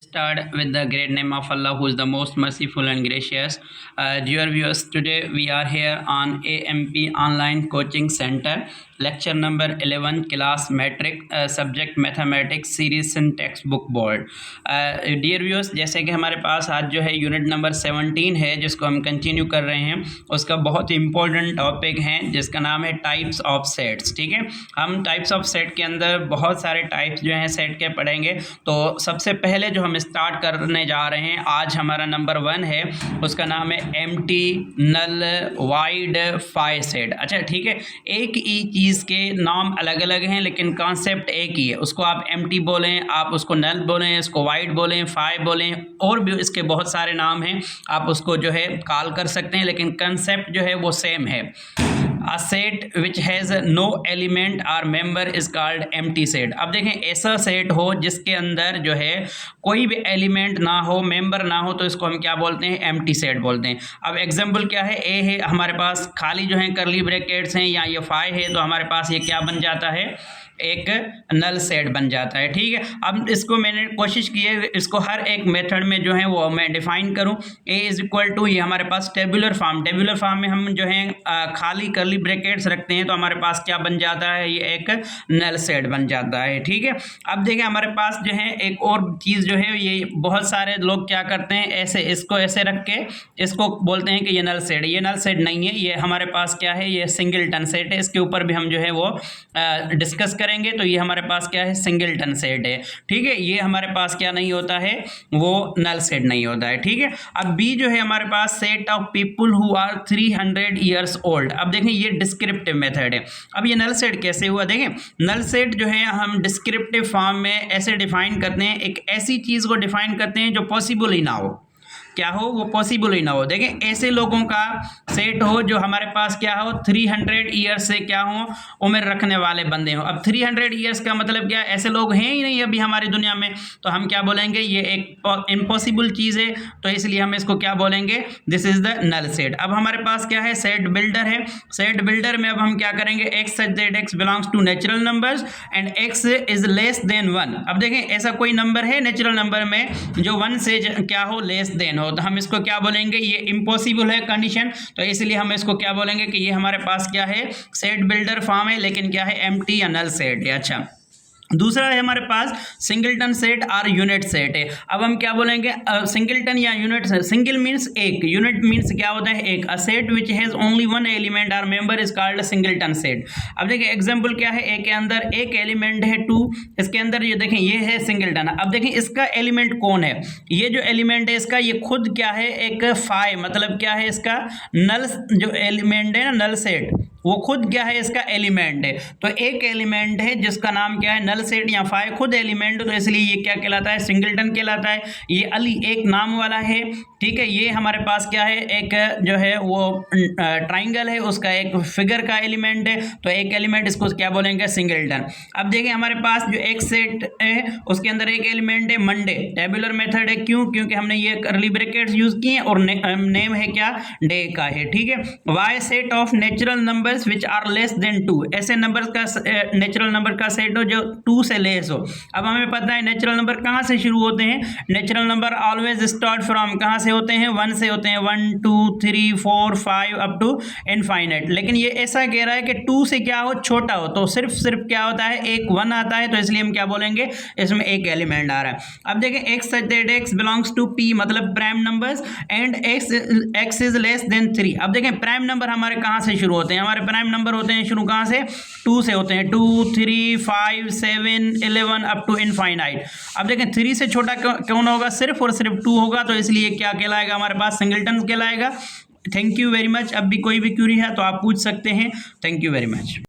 Start with the great name of Allah, who is the most merciful and gracious. Dear viewers, today we are here on AMP Online Coaching Center, lecture number 11, class metric, subject mathematics, series and textbook board. Dear viewers, जैसे कि हमारे पास आज जो है unit number 17 है जिसको हम continue कर रहे हैं, उसका बहुत ही इंपॉर्टेंट टॉपिक है जिसका नाम है टाइप्स ऑफ सेट्स। ठीक है, हम टाइप्स ऑफ सेट के अंदर बहुत सारे टाइप्स जो हैं सेट के पढ़ेंगे। तो सबसे पहले जो हम स्टार्ट करने जा रहे हैं, आज हमारा नंबर 1 है, उसका नाम है एम्प्टी, नल, वाइड, फाई सेट। अच्छा ठीक है, एक ही चीज़ के नाम अलग अलग हैं लेकिन कॉन्सेप्ट एक ही है। उसको आप एम्प्टी बोलें, आप उसको नल बोलें, इसको वाइड बोलें, फाई बोलें, और भी इसके बहुत सारे नाम हैं, आप उसको जो है कॉल कर सकते हैं, लेकिन कंसेप्ट जो है वो सेम है। A set which has no element or member is called empty set। अब देखें, ऐसा सेट हो जिसके अंदर जो है कोई भी एलिमेंट ना हो, मेंबर ना हो, तो इसको हम क्या बोलते हैं? एम्प्टी सेट बोलते हैं। अब एग्जांपल क्या है? ए है हमारे पास, खाली जो है करली ब्रैकेट्स हैं, या ये फाई है, तो हमारे पास ये क्या बन जाता है? एक नल सेट बन जाता है। ठीक है, अब इसको मैंने कोशिश की है इसको हर एक मेथड में जो है वो मैं डिफाइन करूं। ए इज इक्वल टू, ये हमारे पास टेबुलर फॉर्म में हम जो है खाली करली ब्रैकेट्स रखते हैं, तो हमारे पास क्या बन जाता है? ये एक नल सेट बन जाता है। ठीक है, अब देखें हमारे पास जो है एक और चीज़ जो है, ये बहुत सारे लोग क्या करते हैं, ऐसे इसको ऐसे रख के इसको बोलते हैं कि ये नल सेट है। ये नल सेट नहीं है, ये हमारे पास क्या है? ये सिंगलटन सेट है। इसके ऊपर भी हम जो है वो डिस्कस करेंगे। तो ये हमारे पास क्या है? सिंगलटन सेट है। ठीक है, ये हमारे पास क्या नहीं होता है? वो नल सेट नहीं होता है। ठीक है, अब बी जो है हमारे पास, set of people who are 300 years old. अब देखें, ये डिस्क्रिप्टिव मेथड है। अब ये नल सेट कैसे हुआ? देखें, नल सेट जो है हम डिस्क्रिप्टिव फॉर्म में ऐसे डिफाइन करते हैं, एक ऐसी चीज को डिफाइन करते हैं जो पॉसिबल ही ना हो। क्या हो? वो पॉसिबल ही ना हो। देखें, ऐसे लोगों का सेट हो जो हमारे पास क्या हो? 300 ईयर्स से क्या हो? उम्र रखने वाले बंदे हो। अब 300 ईयर्स का मतलब क्या? ऐसे लोग हैं ही नहीं अभी हमारी दुनिया में, तो हम क्या बोलेंगे? ये एक इम्पॉसिबल चीज़ है, तो इसलिए हम इसको क्या बोलेंगे? This is the null set. अब हमारे पास क्या है? सेट बिल्डर है। सेट बिल्डर में अब हम क्या करेंगे? X such that X belongs to natural numbers and X is less than 1। अब देखें, ऐसा कोई नंबर है नेचुरल नंबर में जो 1 से क्या हो? लेस देन हो, तो हम इसको क्या बोलेंगे? ये इम्पॉसिबल है कंडीशन, तो इसलिए हम इसको क्या बोलेंगे कि ये हमारे पास क्या है? सेट बिल्डर फॉर्म है, लेकिन क्या है? एम्प्टी या नल सेट है। अच्छा, दूसरा है हमारे पास सिंगलटन सेट और यूनिट सेट है। अब हम क्या बोलेंगे? सिंगलटन या यूनिट सेट। सिंगल मीन्स एक, यूनिट मीन्स क्या होता है? एक। A set which has only one element और member is called singleton set. अब देखिए एग्जांपल क्या है? ए के अंदर एक एलिमेंट है 2, इसके अंदर ये देखें ये है सिंगलटन। अब देखें इसका एलिमेंट कौन है? ये जो एलिमेंट है इसका, ये खुद क्या है? एक फाई, मतलब क्या है इसका? नल जो एलिमेंट है ना, नल सेट, वो खुद क्या है? इसका एलिमेंट है। तो एक एलिमेंट है जिसका नाम क्या है? नल सेट या फाई, खुद एलिमेंट, तो इसलिए ये क्या कहलाता है? सिंगलटन कहलाता है। ये अली एक नाम वाला है। ठीक है, ये हमारे पास क्या है? एक जो है वो ट्राइंगल है, उसका एक फिगर का एलिमेंट है, तो एक एलिमेंट, इसको क्या बोलेंगे? सिंगलटन। अब देखिए हमारे पास जो एक सेट है उसके अंदर एक एलिमेंट है मंडे, टेबुलर मेथड है। क्यों? क्योंकि हमने ये करली ब्रैकेट्स यूज किए और नेम है क्या? डे का है। ठीक है, Y set of natural number which are less than 2। ऐसे नंबर का नेचुरल नंबर का सेट हो जो 2 से लेस हो। अब हमें पता है नेचुरल नंबर कहाँ से शुरू होते हैं? Natural number always start from, कहाँ से होते हैं? 1 से होते हैं। 1 2 3 4 5 अप टू इनफाइनाइट। लेकिन ये ऐसा कह रहा है कि 2 से क्या हो? छोटा हो, तो सिर्फ क्या होता है? एक 1 आता है, तो इसलिए हम क्या बोलेंगे? इसमें एक एलिमेंट आ रहा है। अब देखें, X such that X belongs to P, मतलब prime numbers, and X is less than 3। अब देखें प्राइम नंबर हमारे कहाँ से शुरू होते हैं? हमारे प्राइम नंबर होते हैं शुरू कहाँ से? 2 से होते हैं। 2 3 5 7 11 अप टू इनफाइनाइट। अब देखें 3 से छोटा कौन होगा? सिर्फ और सिर्फ 2 होगा, तो इसलिए क्या कहलाएगा? हमारे पास सिंगलटन कहलाएगा। Thank you very much. अब भी कोई भी क्यूरी है तो आप पूछ सकते हैं। Thank you very much.